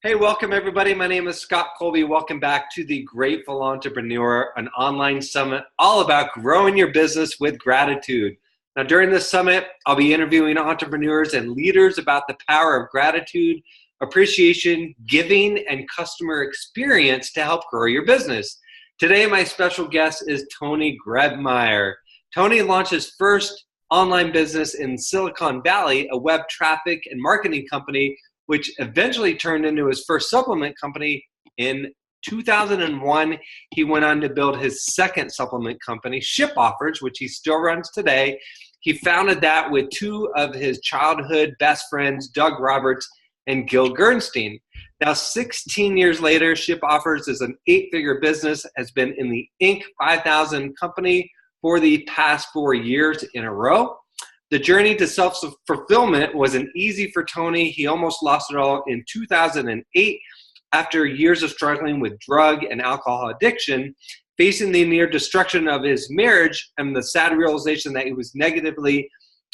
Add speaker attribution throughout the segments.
Speaker 1: Hey, welcome everybody. My name is Scott Colby. Welcome back to the Grateful Entrepreneur, an online summit all about growing your business with gratitude. Now, during this summit, I'll be interviewing entrepreneurs and leaders about the power of gratitude, appreciation, giving, and customer experience to help grow your business. Today, my special guest is Tony Grebmeier. Tony launched his first online business in Silicon Valley, a web traffic and marketing company which eventually turned into his first supplement company in 2001. He went on to build his second supplement company, Ship Offers, which he still runs today. He founded that with two of his childhood best friends, Doug Roberts and Gil Gernstein. Now, 16 years later, Ship Offers is an 8-figure business, has been in the Inc. 5000 company for the past 4 years in a row. The journey to self-fulfillment wasn't easy for Tony. He almost lost it all in 2008 after years of struggling with drug and alcohol addiction, facing the near destruction of his marriage and the sad realization that he was negatively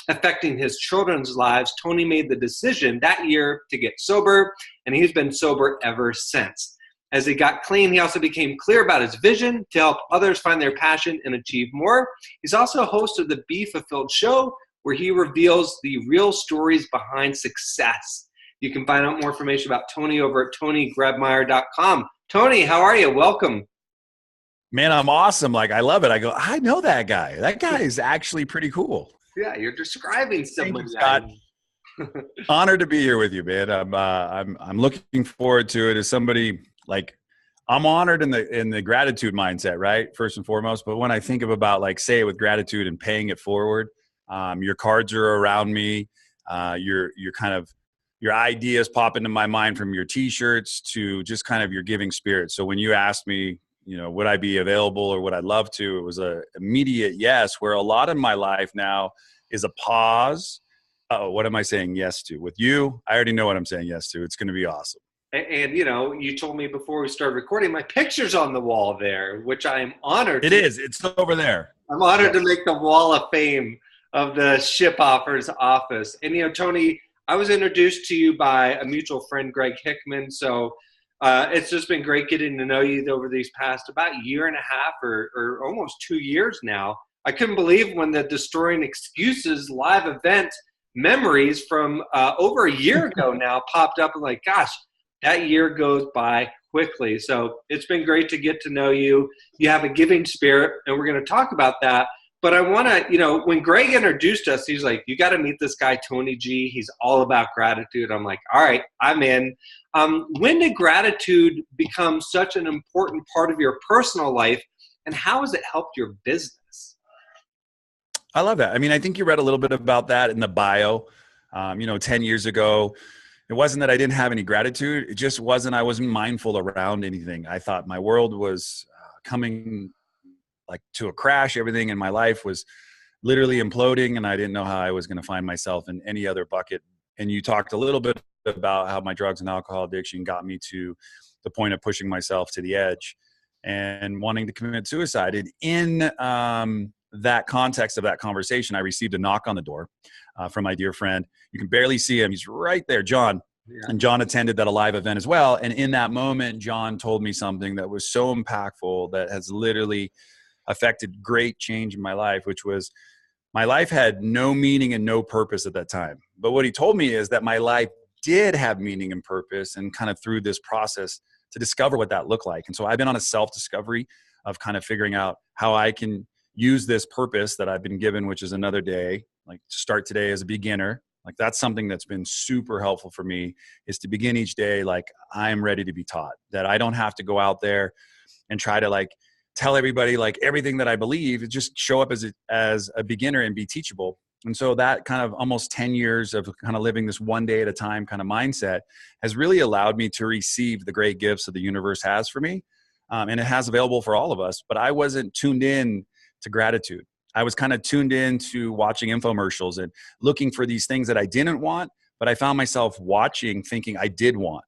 Speaker 1: affecting his children's lives. Tony made the decision that year to get sober, and he's been sober ever since. As he got clean, he also became clear about his vision to help others find their passion and achieve more. He's also a host of the Be Fulfilled show, where he reveals the real stories behind success. You can find out more information about Tony over at tonygrebmeier.com. Tony, how are you? Welcome.
Speaker 2: Man, I'm awesome. I love it. I know that guy. That guy is actually pretty cool.
Speaker 1: Yeah, you're describing somebody.
Speaker 2: Thank you, Scott. Honored to be here with you, man. I'm looking forward to it. As somebody I'm honored in the gratitude mindset, right? First and foremost. But when I think about say it with gratitude and paying it forward, your cards are around me. Your ideas pop into my mind, from your T-shirts to just kind of your giving spirit. So when you asked me, would I be available or would I love to, it was a immediate yes. Where a lot of my life now is a pause. What am I saying yes to? With you, I already know what I'm saying yes to. It's going to be awesome.
Speaker 1: And you told me before we started recording, my picture's on the wall there, which I'm honored.
Speaker 2: It is. It's over there.
Speaker 1: I'm honored to make the wall of fame of the Ship Offers office. And Tony, I was introduced to you by a mutual friend, Greg Hickman. So it's just been great getting to know you over these past about year and a half or almost 2 years now. I couldn't believe when the Destroying Excuses live event memories from over a year ago now popped up. And gosh, that year goes by quickly. So it's been great to get to know you. You have a giving spirit, and we're going to talk about that. But I want to, when Greg introduced us, he's like, you got to meet this guy, Tony G. He's all about gratitude. I'm like, all right, I'm in. When did gratitude become such an important part of your personal life, and how has it helped your business?
Speaker 2: I love that. I think you read a little bit about that in the bio. 10 years ago, it wasn't that I didn't have any gratitude. It just wasn't, I wasn't mindful around anything. I thought my world was coming to a crash. Everything in my life was literally imploding, and I didn't know how I was going to find myself in any other bucket. And you talked a little bit about how my drugs and alcohol addiction got me to the point of pushing myself to the edge and wanting to commit suicide. And in that context of that conversation, I received a knock on the door from my dear friend. You can barely see him. He's right there, John. Yeah. And John attended that live event as well. And in that moment, John told me something that was so impactful, that has literally affected great change in my life, which was my life had no meaning and no purpose at that time. But what he told me is that my life did have meaning and purpose, and kind of through this process to discover what that looked like. And so I've been on a self-discovery of kind of figuring out how I can use this purpose that I've been given, which is another day, start today as a beginner. That's something that's been super helpful for me, is to begin each day I'm ready to be taught, that I don't have to go out there and try to tell everybody everything that I believe. Just show up as a beginner and be teachable. And so that kind of almost 10 years of kind of living this one day at a time kind of mindset has really allowed me to receive the great gifts that the universe has for me. And it has available for all of us. But I wasn't tuned in to gratitude. I was kind of tuned in to watching infomercials and looking for these things that I didn't want, but I found myself watching thinking I did want.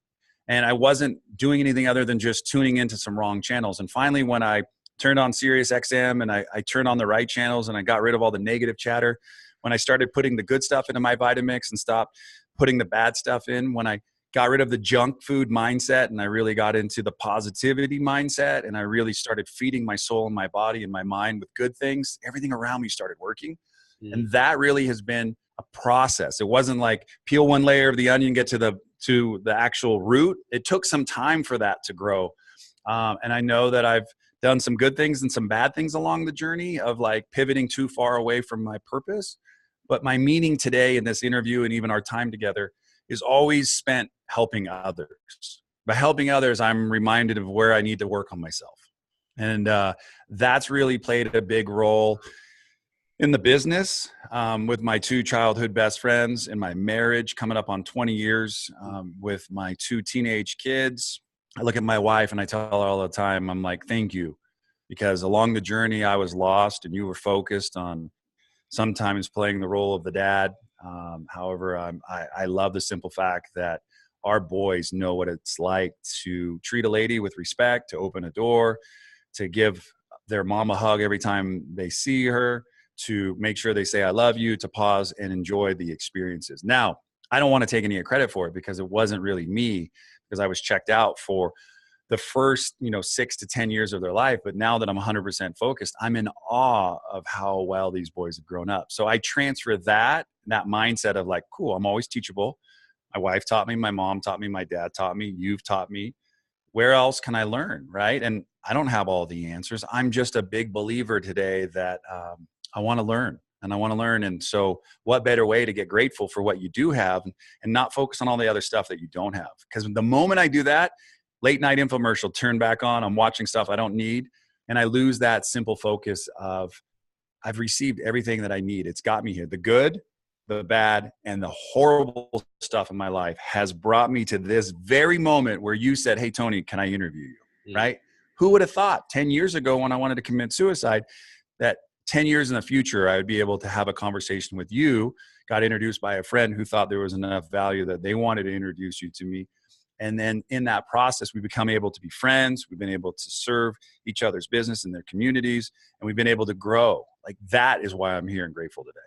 Speaker 2: And I wasn't doing anything other than just tuning into some wrong channels. And finally, when I turned on Sirius XM and I turned on the right channels and I got rid of all the negative chatter, when I started putting the good stuff into my Vitamix and stopped putting the bad stuff in, when I got rid of the junk food mindset, and I really got into the positivity mindset, and I really started feeding my soul and my body and my mind with good things, everything around me started working. And that really has been a process. It wasn't like peel one layer of the onion, get to the actual root. It took some time for that to grow. And I know that I've done some good things and some bad things along the journey of like pivoting too far away from my purpose. But my meaning today in this interview and even our time together is always spent helping others. By helping others, I'm reminded of where I need to work on myself. And that's really played a big role in the business, with my 2 childhood best friends, in my marriage coming up on 20 years, with my 2 teenage kids. I look at my wife and I tell her all the time, I'm like, thank you. Because along the journey, I was lost and you were focused on sometimes playing the role of the dad. However, I love the simple fact that our boys know what it's like to treat a lady with respect, to open a door, to give their mom a hug every time they see her, to make sure they say, I love you, to pause and enjoy the experiences. Now, I don't want to take any credit for it because it wasn't really me, because I was checked out for the first, 6 to 10 years of their life. But now that I'm 100% focused, I'm in awe of how well these boys have grown up. So I transfer that mindset of like, cool, I'm always teachable. My wife taught me, my mom taught me, my dad taught me, you've taught me. Where else can I learn, right? And I don't have all the answers. I'm just a big believer today that I want to learn. And I want to learn. And so what better way to get grateful for what you do have and not focus on all the other stuff that you don't have? Because the moment I do that, late night infomercial, turn back on, I'm watching stuff I don't need. And I lose that simple focus of I've received everything that I need. It's got me here. The good, the bad, and the horrible stuff in my life has brought me to this very moment where you said, hey, Tony, can I interview you? Right? Who would have thought 10 years ago when I wanted to commit suicide that 10 years in the future, I would be able to have a conversation with you, got introduced by a friend who thought there was enough value that they wanted to introduce you to me. And then in that process, we become able to be friends. We've been able to serve each other's business and their communities, and we've been able to grow. Like that is why I'm here and grateful today.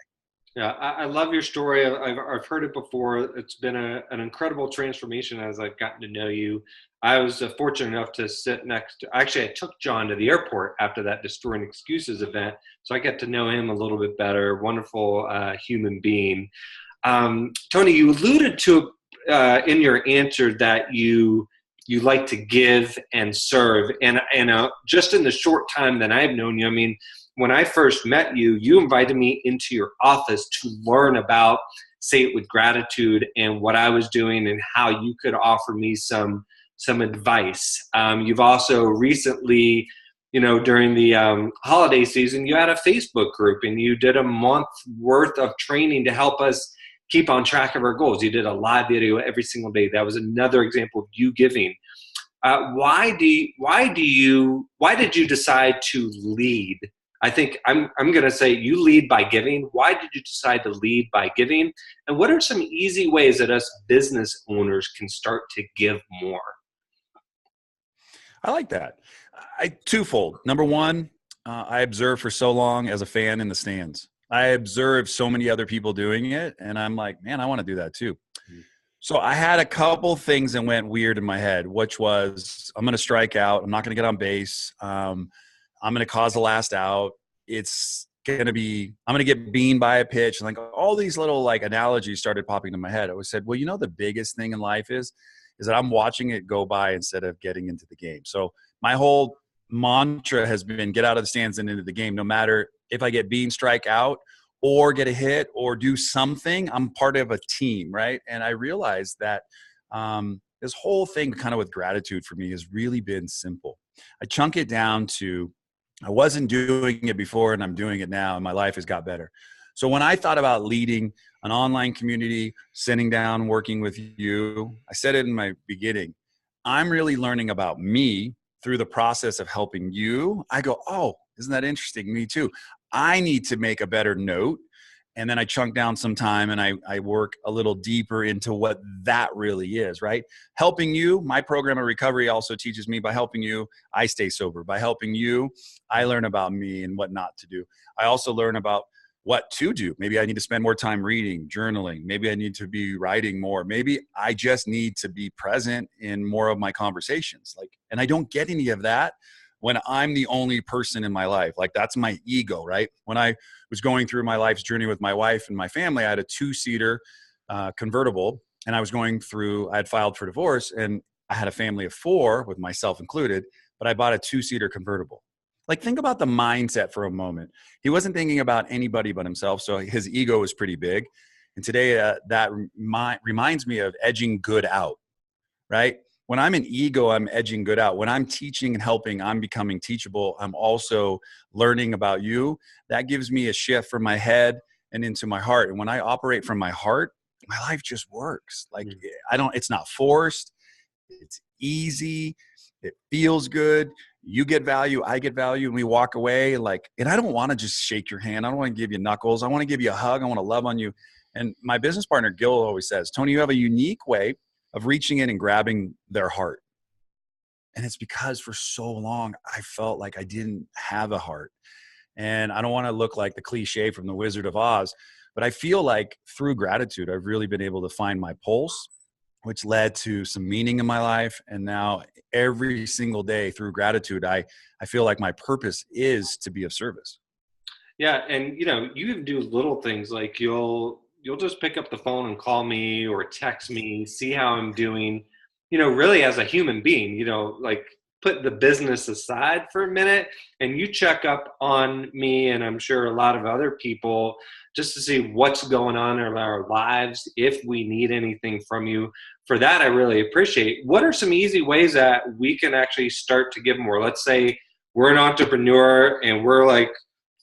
Speaker 1: Yeah, I love your story. I've heard it before. It's been an incredible transformation as I've gotten to know you. I was fortunate enough to sit next to, actually, I took John to the airport after that Destroying Excuses event. So I got to know him a little bit better. Wonderful human being. Tony, you alluded to in your answer that you like to give and serve. And just in the short time that I've known you, I mean, when I first met you, you invited me into your office to learn about Say It With Gratitude and what I was doing and how you could offer me some advice. You've also recently, during the holiday season, you had a Facebook group and you did a month worth of training to help us keep on track of our goals. You did a live video every single day. That was another example of you giving. Why did you decide to lead? I think I'm going to say you lead by giving. Why did you decide to lead by giving? And what are some easy ways that us business owners can start to give more?
Speaker 2: I like that. Twofold. Number one, I observed for so long as a fan in the stands. I observed so many other people doing it, and I'm like, man, I want to do that too. So I had a couple things that went weird in my head, which was I'm going to strike out. I'm not going to get on base. I'm going to cause the last out. I'm going to get beamed by a pitch. And like all these little like analogies started popping into my head. I said, well, the biggest thing in life is that I'm watching it go by instead of getting into the game. So my whole mantra has been get out of the stands and into the game. No matter if I get beamed, strike out, or get a hit or do something, I'm part of a team, right? And I realized that this whole thing kind of with gratitude for me has really been simple. I chunk it down to I wasn't doing it before and I'm doing it now and my life has got better. So when I thought about leading an online community, sitting down, working with you, I said it in my beginning, I'm really learning about me through the process of helping you. I go, oh, isn't that interesting? Me too. I need to make a better note. And then I chunk down some time and I work a little deeper into what that really is, right? Helping you, my program of recovery also teaches me by helping you, I stay sober. By helping you, I learn about me and what not to do. I also learn about what to do. Maybe I need to spend more time reading, journaling. Maybe I need to be writing more. Maybe I just need to be present in more of my conversations. Like, and I don't get any of that when I'm the only person in my life. Like, that's my ego, right? When I was going through my life's journey with my wife and my family, I had a 2-seater convertible, and I had filed for divorce, and I had a family of 4 with myself included, but I bought a 2-seater convertible. Like, think about the mindset for a moment. He wasn't thinking about anybody but himself, so his ego was pretty big. And today, that reminds me of edging good out, right? When I'm an ego, I'm edging good out. When I'm teaching and helping, I'm becoming teachable. I'm also learning about you. That gives me a shift from my head and into my heart. And when I operate from my heart, my life just works. Like, it's not forced. It's easy. It feels good. You get value, I get value, and we walk away like, and I don't want to just shake your hand. I don't want to give you knuckles. I want to give you a hug. I want to love on you. And my business partner, Gil, always says, Tony, you have a unique way of reaching in and grabbing their heart. And it's because for so long, I felt like I didn't have a heart. And I don't want to look like the cliche from the Wizard of Oz, but I feel like through gratitude, I've really been able to find my pulse, which led to some meaning in my life. And now every single day through gratitude, I feel like my purpose is to be of service.
Speaker 1: Yeah. And, you even do little things like you'll just pick up the phone and call me or text me, see how I'm doing, really as a human being, like put the business aside for a minute and you check up on me, and I'm sure a lot of other people, just to see what's going on in our lives, if we need anything from you. For that, I really appreciate. What are some easy ways that we can actually start to give more? Let's say we're an entrepreneur and we're like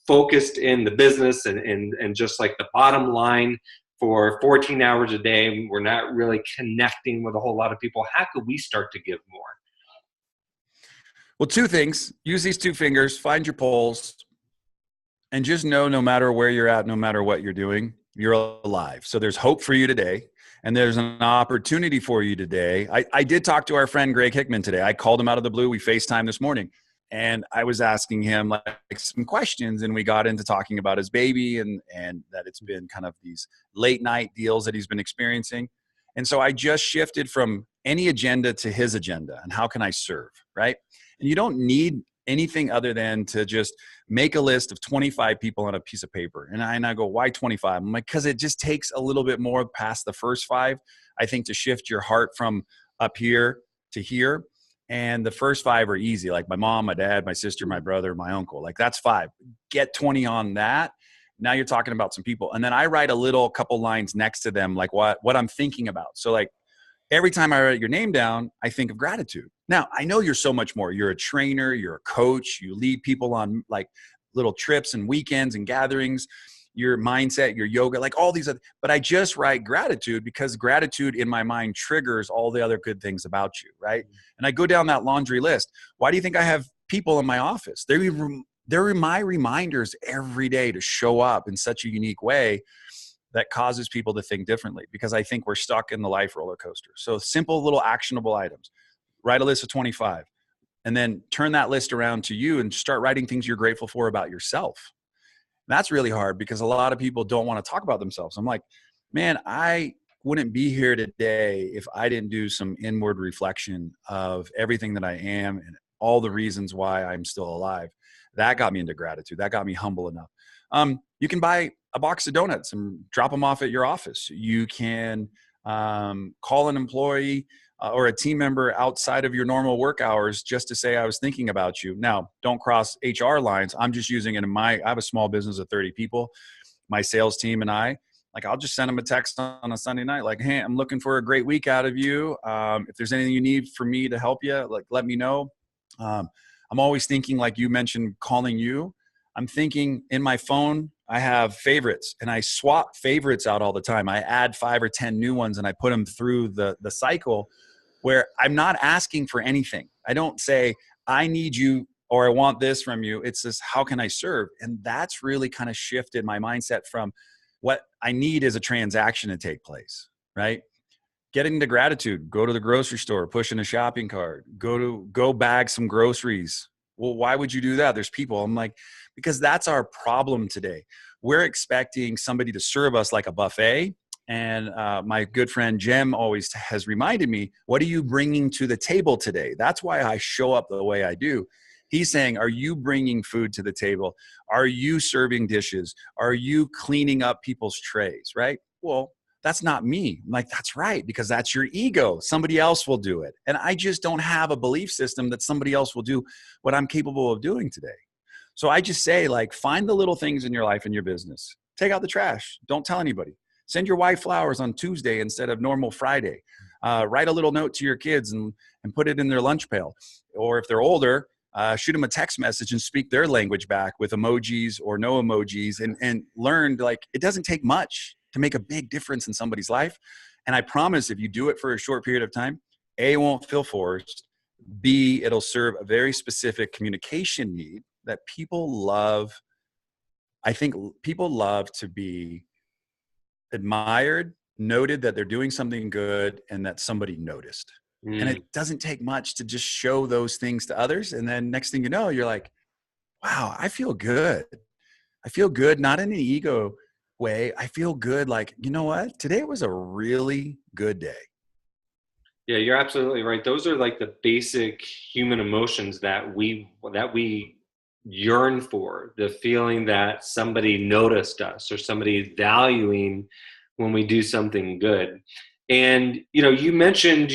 Speaker 1: focused in the business and just like the bottom line for 14 hours a day. We're not really connecting with a whole lot of people. How could we start to give more?
Speaker 2: Well, 2 things. Use these 2 fingers, find your pulse, and just know no matter where you're at, no matter what you're doing, you're alive. So there's hope for you today, and there's an opportunity for you today. I did talk to our friend Greg Hickman today. I called him out of the blue. We FaceTimed this morning, and I was asking him like some questions, and we got into talking about his baby and that it's been kind of these late night deals that he's been experiencing. And so I just shifted from any agenda to his agenda and how can I serve, right? And you don't need anything other than to just make a list of 25 people on a piece of paper. And I go, why 25? I'm like, because it just takes a little bit more past the first 5, I think, to shift your heart from up here to here. And the first 5 are easy, like my mom, my dad, my sister, my brother, my uncle. Like, that's 5. Get 20 on that. Now you're talking about some people. And then I write a couple lines next to them, like what I'm thinking about. So like every time I write your name down, I think of gratitude. Now, I know you're so much more. You're a trainer, you're a coach, you lead people on like little trips and weekends and gatherings, your mindset, your yoga, like all these other, but I just write gratitude because gratitude in my mind triggers all the other good things about you, right? And I go down that laundry list. Why do you think I have people in my office? They're my reminders every day to show up in such a unique way that causes people to think differently, because I think we're stuck in the life roller coaster. So simple little actionable items. Write a list of 25 and then turn that list around to you and start writing things you're grateful for about yourself. That's really hard because a lot of people don't want to talk about themselves. I'm like, man, I wouldn't be here today if I didn't do some inward reflection of everything that I am and all the reasons why I'm still alive. That got me into gratitude. That got me humble enough. You can buy a box of donuts and drop them off at your office. You can call an employee or a team member outside of your normal work hours just to say, I was thinking about you. Now, don't cross HR lines. I'm just using it I have a small business of 30 people. My sales team and I'll just send them a text on a Sunday night, like, hey, I'm looking for a great week out of you. If there's anything you need for me to help you, like, let me know. I'm always thinking, like you mentioned, calling you. I'm thinking in my phone, I have favorites and I swap favorites out all the time. I add 5 or 10 new ones and I put them through the cycle where I'm not asking for anything. I don't say, I need you or I want this from you. It's just, how can I serve? And that's really kind of shifted my mindset from what I need is a transaction to take place, right? Get into gratitude, go to the grocery store, push in a shopping cart, go bag some groceries. Well, why would you do that? There's people. I'm like, because that's our problem today. we're expecting somebody to serve us like a buffet. And my good friend Jim always has reminded me, what are you bringing to the table today? That's why I show up the way I do. He's saying, are you bringing food to the table? Are you serving dishes? Are you cleaning up people's trays, right? Well, that's not me. I'm like, that's right, because that's your ego. Somebody else will do it. And I just don't have a belief system that somebody else will do what I'm capable of doing today. So I just say, like, find the little things in your life and your business. Take out the trash. Don't tell anybody. Send your wife flowers on Tuesday instead of normal Friday. Write a little note to your kids and put it in their lunch pail. Or if they're older, shoot them a text message and speak their language back with emojis or no emojis, and learn, like, it doesn't take much to make a big difference in somebody's life. And I promise, if you do it for a short period of time, A, it won't feel forced. B, it'll serve a very specific communication need that people love. I think people love to be admired, noted that they're doing something good, and that somebody noticed. And it doesn't take much to just show those things to others. And then next thing you know, you're like, wow, I feel good. I feel good, not in an ego way. I feel good. Like, you know what? Today was a really good day.
Speaker 1: Yeah, you're absolutely right. Those are like the basic human emotions that we yearn for. The feeling that somebody noticed us or somebody valuing when we do something good. And, you mentioned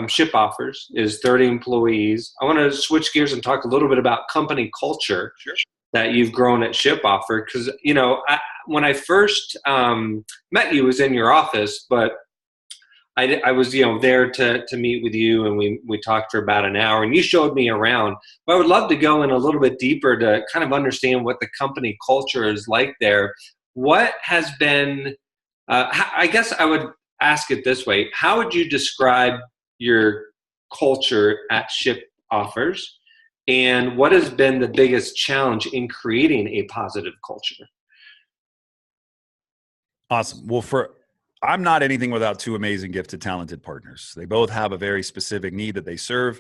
Speaker 1: Ship Offers is 30 employees. I want to switch gears and talk a little bit about company culture.
Speaker 2: Sure.
Speaker 1: That you've grown at Ship Offer. Because, when I first met you, was in your office, but I was, there to meet with you, and we talked for about an hour, and you showed me around. But I would love to go in a little bit deeper to kind of understand what the company culture is like there. What has been, I guess I would ask it this way: how would you describe your culture at Ship Offers, and what has been the biggest challenge in creating a positive culture?
Speaker 2: Awesome. Well, I'm not anything without two amazing, gifted, talented partners. They both have a very specific need that they serve.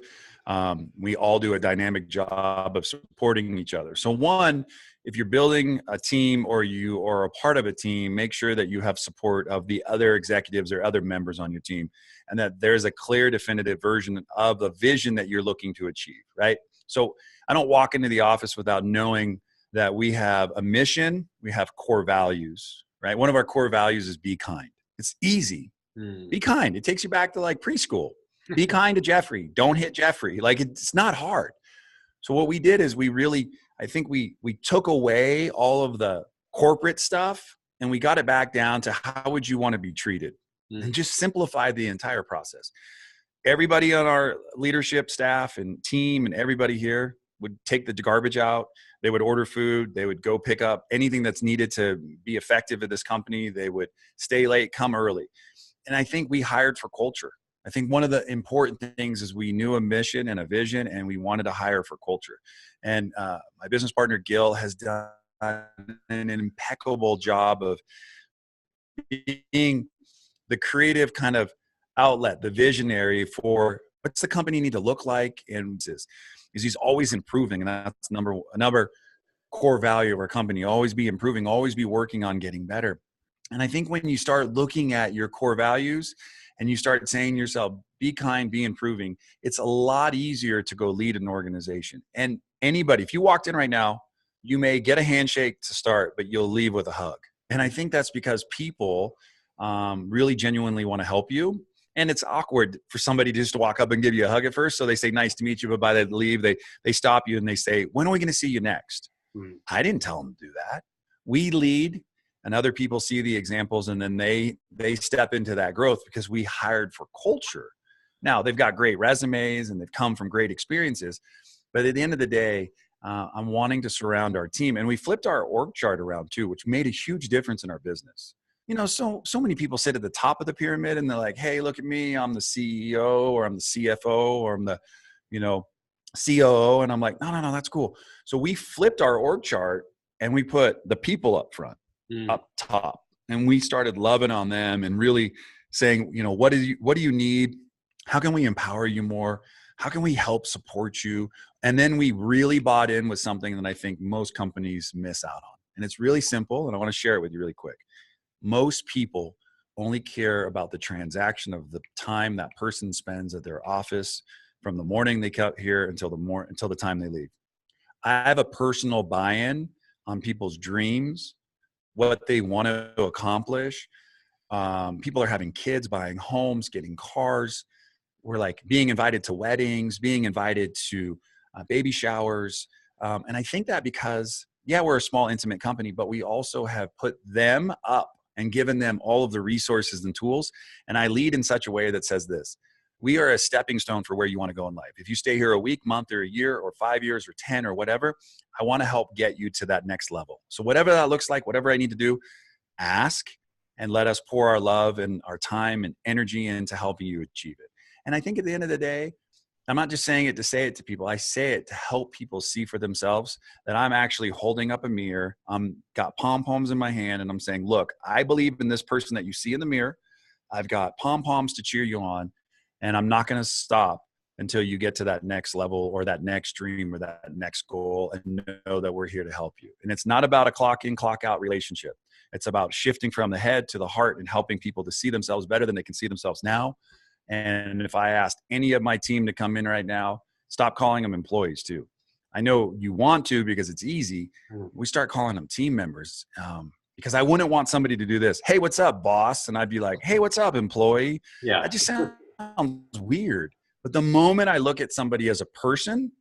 Speaker 2: We all do a dynamic job of supporting each other. So one, if you're building a team or you are a part of a team, make sure that you have support of the other executives or other members on your team, and that there's a clear, definitive version of the vision that you're looking to achieve, right? So I don't walk into the office without knowing that we have a mission, we have core values, right? One of our core values is be kind. It's easy. Be kind. It takes you back to like preschool. Be kind to Jeffrey. Don't hit Jeffrey. Like, it's not hard. So what we did is I think we took away all of the corporate stuff and we got it back down to how would you want to be treated, and just simplify the entire process. Everybody on our leadership staff and team and everybody here would take the garbage out. They would order food. They would go pick up anything that's needed to be effective at this company. They would stay late, come early. And I think we hired for culture. I think one of the important things is we knew a mission and a vision, and we wanted to hire for culture. And my business partner, Gil, has done an impeccable job of being the creative kind of outlet, the visionary for what's the company need to look like, and is he's always improving. And that's another core value of our company: always be improving, always be working on getting better. And I think when you start looking at your core values and you start saying to yourself, be kind, be improving, it's a lot easier to go lead an organization. And anybody, if you walked in right now, you may get a handshake to start, but you'll leave with a hug. And I think that's because people really genuinely want to help you. And it's awkward for somebody just to walk up and give you a hug at first. So they say, nice to meet you. But by the leave, they stop you and they say, when are we going to see you next? I didn't tell them to do that. We lead, and other people see the examples, and then they step into that growth because we hired for culture. Now, they've got great resumes and they've come from great experiences. But at the end of the day, I'm wanting to surround our team. And we flipped our org chart around too, which made a huge difference in our business. So many people sit at the top of the pyramid and they're like, hey, look at me. I'm the CEO, or I'm the CFO, or I'm the, COO. And I'm like, no, that's cool. So we flipped our org chart and we put the people up front, up top. And we started loving on them and really saying, what do you need? How can we empower you more? How can we help support you? And then we really bought in with something that I think most companies miss out on. And it's really simple, and I want to share it with you really quick. Most people only care about the transaction of the time that person spends at their office from the morning they come here until the time they leave. I have a personal buy-in on people's dreams, what they want to accomplish. People are having kids, buying homes, getting cars. We're like being invited to weddings, being invited to baby showers. And I think that because, yeah, we're a small, intimate company, but we also have put them up and given them all of the resources and tools. And I lead in such a way that says this: we are a stepping stone for where you want to go in life. If you stay here a week, month, or a year, or 5 years, or 10, or whatever, I want to help get you to that next level. So whatever that looks like, whatever I need to do, ask, and let us pour our love and our time and energy into helping you achieve it. And I think at the end of the day, I'm not just saying it to say it to people. I say it to help people see for themselves that I'm actually holding up a mirror. I'm got pom-poms in my hand, and I'm saying, look, I believe in this person that you see in the mirror. I've got pom-poms to cheer you on, and I'm not going to stop until you get to that next level or that next dream or that next goal, and know that we're here to help you. And it's not about a clock in, clock out relationship. It's about shifting from the head to the heart and helping people to see themselves better than they can see themselves now. And if I asked any of my team to come in right now, stop calling them employees too. I know you want to because it's easy. We start calling them team members, because I wouldn't want somebody to do this. Hey, what's up, boss? And I'd be like, hey, what's up, employee?
Speaker 1: Yeah.
Speaker 2: That just sounds weird. But the moment I look at somebody as a person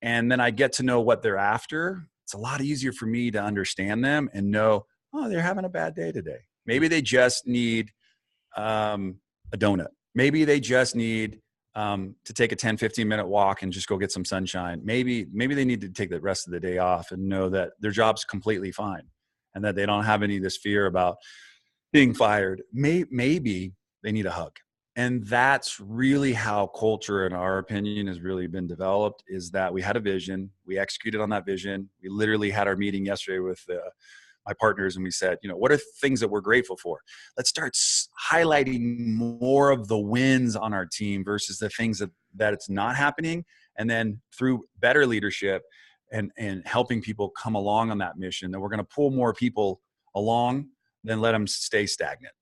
Speaker 2: and then I get to know what they're after, it's a lot easier for me to understand them and know, oh, they're having a bad day today. Maybe they just need a donut. Maybe they just need to take a 10, 15-minute walk and just go get some sunshine. Maybe they need to take the rest of the day off and know that their job's completely fine and that they don't have any of this fear about being fired. Maybe they need a hug. And that's really how culture, in our opinion, has really been developed, is that we had a vision. We executed on that vision. We literally had our meeting yesterday with my partners, and we said, what are things that we're grateful for? Let's start highlighting more of the wins on our team versus the things that it's not happening. And then through better leadership and helping people come along on that mission, that we're going to pull more people along than let them stay stagnant.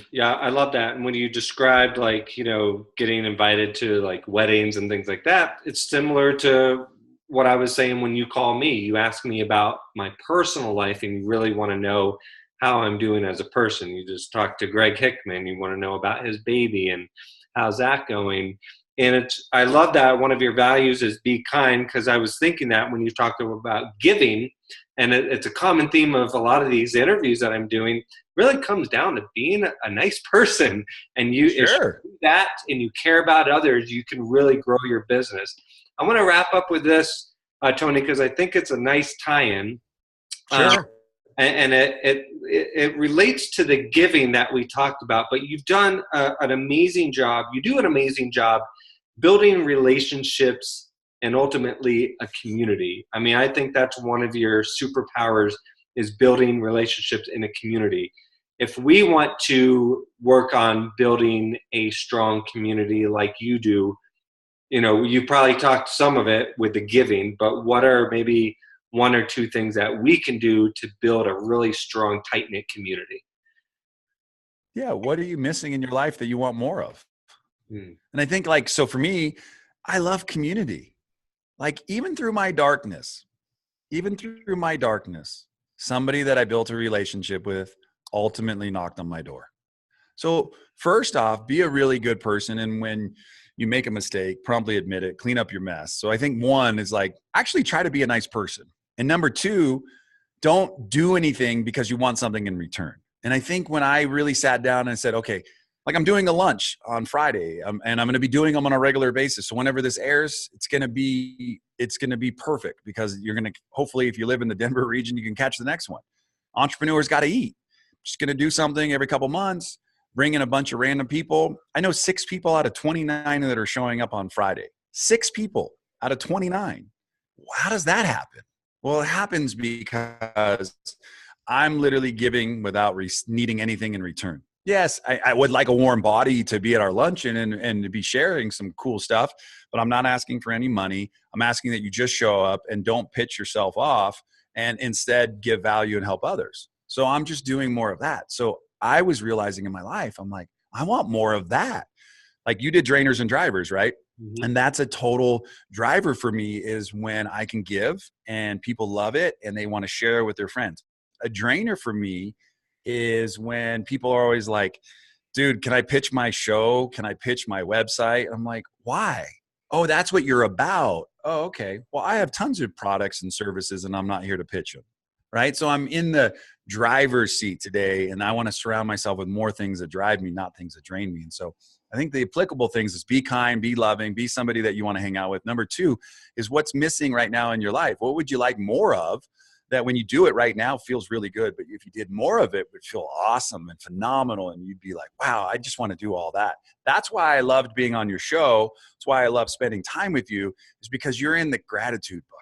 Speaker 1: Yeah, I love that. And when you described getting invited to weddings and things like that, it's similar to what I was saying when you call me. You ask me about my personal life and you really want to know how I'm doing as a person. You just talked to Greg Hickman. You want to know about his baby and how's that going. And I love that one of your values is be kind, because I was thinking that when you talked about giving, and it's a common theme of a lot of these interviews that I'm doing, really comes down to being a nice person. And if you do that and you care about others, you can really grow your business. I want to wrap up with this, Tony, because I think it's a nice tie-in.
Speaker 2: Sure.
Speaker 1: And it relates to the giving that we talked about, but you've done an amazing job. You do an amazing job building relationships and ultimately a community. I mean, I think that's one of your superpowers, is building relationships in a community. If we want to work on building a strong community like you do, you probably talked some of it with the giving, but what are maybe one or two things that we can do to build a really strong, tight-knit community?
Speaker 2: Yeah. What are you missing in your life that you want more of? And I think so for me, I love community. Even through my darkness, somebody that I built a relationship with ultimately knocked on my door. So first off, be a really good person. And when you make a mistake, promptly admit it, clean up your mess. So I think one is actually try to be a nice person. And number two, don't do anything because you want something in return. And I think when I really sat down and said, okay, I'm doing a lunch on Friday, and I'm going to be doing them on a regular basis. So whenever this airs, it's going to be perfect, because you're going to, hopefully, if you live in the Denver region, you can catch the next one. Entrepreneurs got to eat. Just going to do something every couple months, bring in a bunch of random people. I know 6 people out of 29 that are showing up on Friday. 6 people out of 29. How does that happen? Well, it happens because I'm literally giving without needing anything in return. Yes, I would like a warm body to be at our luncheon and to be sharing some cool stuff, but I'm not asking for any money. I'm asking that you just show up and don't pitch yourself off and instead give value and help others. So I'm just doing more of that. So I was realizing in my life, I'm like, I want more of that. Like you did drainers and drivers, right?
Speaker 1: Mm-hmm.
Speaker 2: And that's a total driver for me, is when I can give and people love it and they want to share with their friends. A drainer for me is when people are always like, dude, can I pitch my show? Can I pitch my website? I'm like, why? Oh, that's what you're about. Oh, okay. Well, I have tons of products and services and I'm not here to pitch them. Right. So I'm in the driver's seat today, and I want to surround myself with more things that drive me, not things that drain me. And so I think the applicable things is be kind, be loving, be somebody that you want to hang out with. Number two is what's missing right now in your life. What would you like more of that when you do it right now feels really good, but if you did more of it, would feel awesome and phenomenal. And you'd be like, wow, I just want to do all that. That's why I loved being on your show. That's why I love spending time with you, is because you're in the gratitude bucket.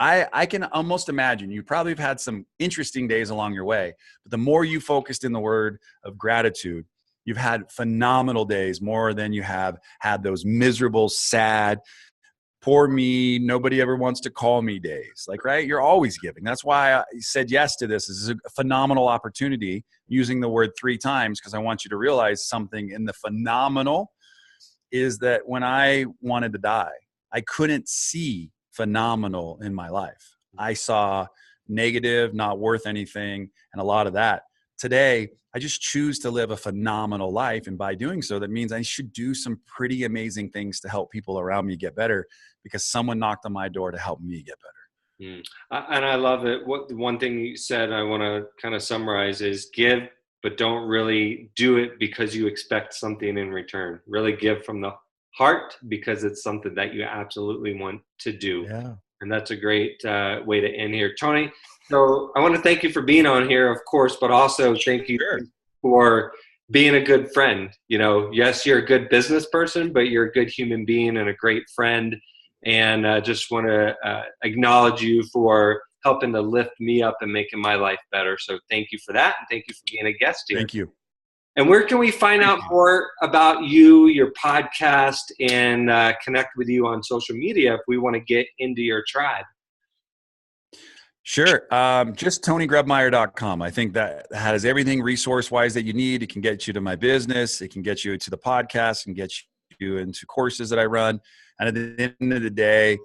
Speaker 2: I can almost imagine you probably have had some interesting days along your way, but the more you focused in the word of gratitude, you've had phenomenal days, more than you have had those miserable, sad, poor me, nobody ever wants to call me days. Like, right? You're always giving. That's why I said yes to this. This is a phenomenal opportunity, using the word 3 times, because I want you to realize something in the phenomenal is that when I wanted to die, I couldn't see phenomenal in my life. I saw negative, not worth anything, and a lot of that. Today, I just choose to live a phenomenal life. And by doing so, that means I should do some pretty amazing things to help people around me get better, because someone knocked on my door to help me get better.
Speaker 1: And I love it. What the one thing you said I want to kind of summarize is give, but don't really do it because you expect something in return. Really give from the heart because it's something that you absolutely want to do.
Speaker 2: Yeah.
Speaker 1: And that's a great way to end here. Tony, so I want to thank you for being on here, of course, but also thank you for being a good friend. You know, yes, you're a good business person, but you're a good human being and a great friend. And just want to acknowledge you for helping to lift me up and making my life better. So thank you for that. And thank you for being a guest here.
Speaker 2: Thank you.
Speaker 1: And where can we find out more about you, your podcast, and connect with you on social media if we want to get into your tribe?
Speaker 2: Sure. Just TonyGrebmeier.com. I think that has everything resource-wise that you need. It can get you to my business. It can get you to the podcast and get you into courses that I run. And at the end of the day,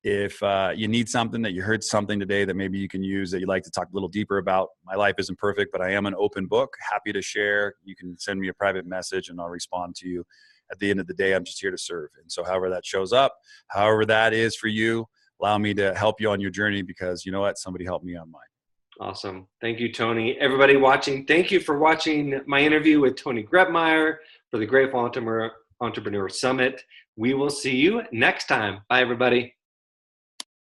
Speaker 2: if you need something, that you heard something today that maybe you can use, that you'd like to talk a little deeper about, my life isn't perfect, but I am an open book. Happy to share. You can send me a private message and I'll respond to you. At the end of the day, I'm just here to serve. And so however that shows up, however that is for you, allow me to help you on your journey, because you know what? Somebody helped me on mine.
Speaker 1: Awesome. Thank you, Tony. Everybody watching, thank you for watching my interview with Tony Grebmeier for the Grateful Entrepreneur Summit. We will see you next time. Bye, everybody.